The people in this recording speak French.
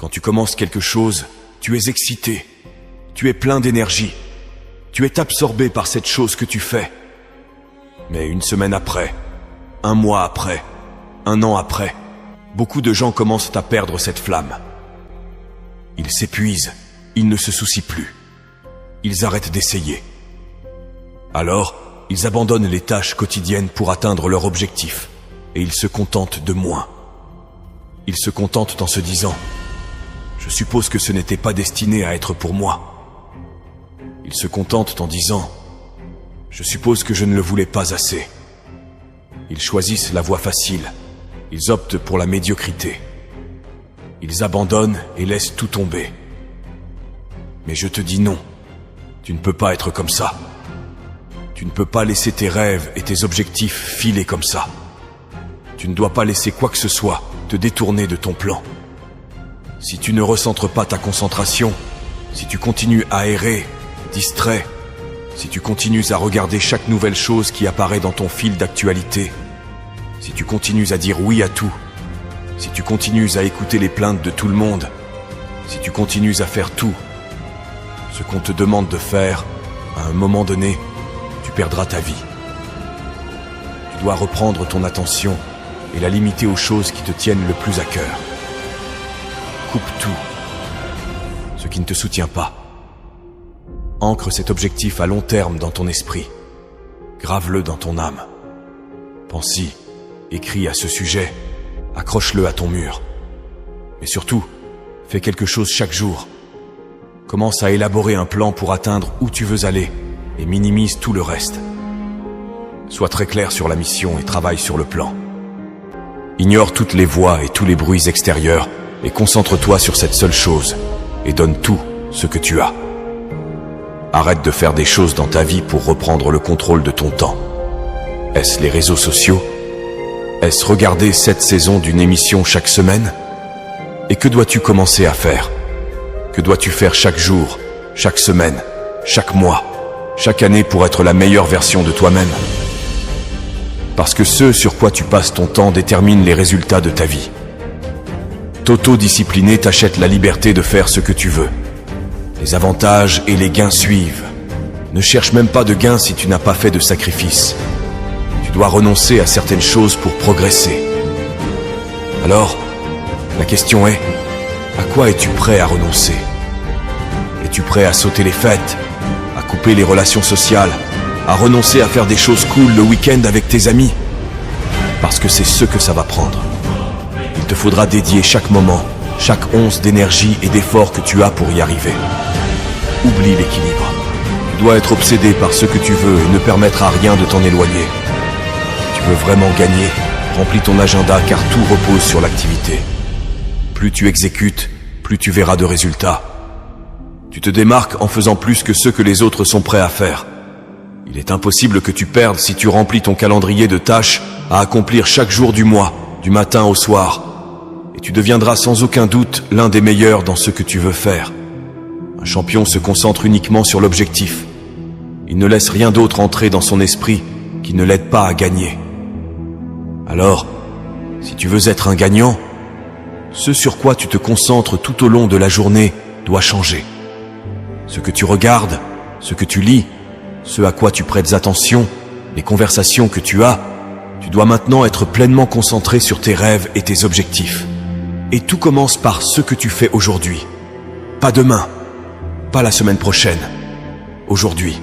Quand tu commences quelque chose, tu es excité, tu es plein d'énergie, tu es absorbé par cette chose que tu fais. Mais une semaine après, un mois après, un an après, beaucoup de gens commencent à perdre cette flamme. Ils s'épuisent, ils ne se soucient plus. Ils arrêtent d'essayer. Alors, ils abandonnent les tâches quotidiennes pour atteindre leur objectif, et ils se contentent de moins. Ils se contentent en se disant « Je suppose que ce n'était pas destiné à être pour moi ». Ils se contentent en disant « Je suppose que je ne le voulais pas assez ». Ils choisissent la voie facile. Ils optent pour la médiocrité. Ils abandonnent et laissent tout tomber. Mais je te dis non, tu ne peux pas être comme ça. Tu ne peux pas laisser tes rêves et tes objectifs filer comme ça. Tu ne dois pas laisser quoi que ce soit te détourner de ton plan. Si tu ne recentres pas ta concentration, si tu continues à errer, distrait, si tu continues à regarder chaque nouvelle chose qui apparaît dans ton fil d'actualité, si tu continues à dire oui à tout, si tu continues à écouter les plaintes de tout le monde, si tu continues à faire tout, ce qu'on te demande de faire, à un moment donné, tu perdras ta vie. Tu dois reprendre ton attention et la limiter aux choses qui te tiennent le plus à cœur. Coupe tout, ce qui ne te soutient pas. Ancre cet objectif à long terme dans ton esprit. Grave-le dans ton âme. Pense-y, écris à ce sujet, accroche-le à ton mur. Mais surtout, fais quelque chose chaque jour. Commence à élaborer un plan pour atteindre où tu veux aller et minimise tout le reste. Sois très clair sur la mission et travaille sur le plan. Ignore toutes les voix et tous les bruits extérieurs et concentre-toi sur cette seule chose et donne tout ce que tu as. Arrête de faire des choses dans ta vie pour reprendre le contrôle de ton temps. Est-ce les réseaux sociaux? Est-ce regarder 7 saisons d'une émission chaque semaine? Et que dois-tu commencer à faire? Que dois-tu faire chaque jour, chaque semaine, chaque mois, chaque année pour être la meilleure version de toi-même? Parce que ce sur quoi tu passes ton temps détermine les résultats de ta vie. T'auto-discipliner t'achète la liberté de faire ce que tu veux. Les avantages et les gains suivent. Ne cherche même pas de gains si tu n'as pas fait de sacrifice. Tu dois renoncer à certaines choses pour progresser. Alors, la question est, à quoi es-tu prêt à renoncer? Es-tu prêt à sauter les fêtes, à couper les relations sociales, à renoncer à faire des choses cool le week-end avec tes amis? Parce que c'est ce que ça va prendre. Il te faudra dédier chaque moment, chaque once d'énergie et d'effort que tu as pour y arriver. Oublie l'équilibre. Tu dois être obsédé par ce que tu veux et ne permettre à rien de t'en éloigner. Si tu veux vraiment gagner, remplis ton agenda car tout repose sur l'activité. Plus tu exécutes, plus tu verras de résultats. Tu te démarques en faisant plus que ce que les autres sont prêts à faire. Il est impossible que tu perdes si tu remplis ton calendrier de tâches à accomplir chaque jour du mois, du matin au soir. Et tu deviendras sans aucun doute l'un des meilleurs dans ce que tu veux faire. Un champion se concentre uniquement sur l'objectif. Il ne laisse rien d'autre entrer dans son esprit qui ne l'aide pas à gagner. Alors, si tu veux être un gagnant, ce sur quoi tu te concentres tout au long de la journée doit changer. Ce que tu regardes, ce que tu lis, ce à quoi tu prêtes attention, les conversations que tu as, tu dois maintenant être pleinement concentré sur tes rêves et tes objectifs. Et tout commence par ce que tu fais aujourd'hui. Pas demain, pas la semaine prochaine, aujourd'hui.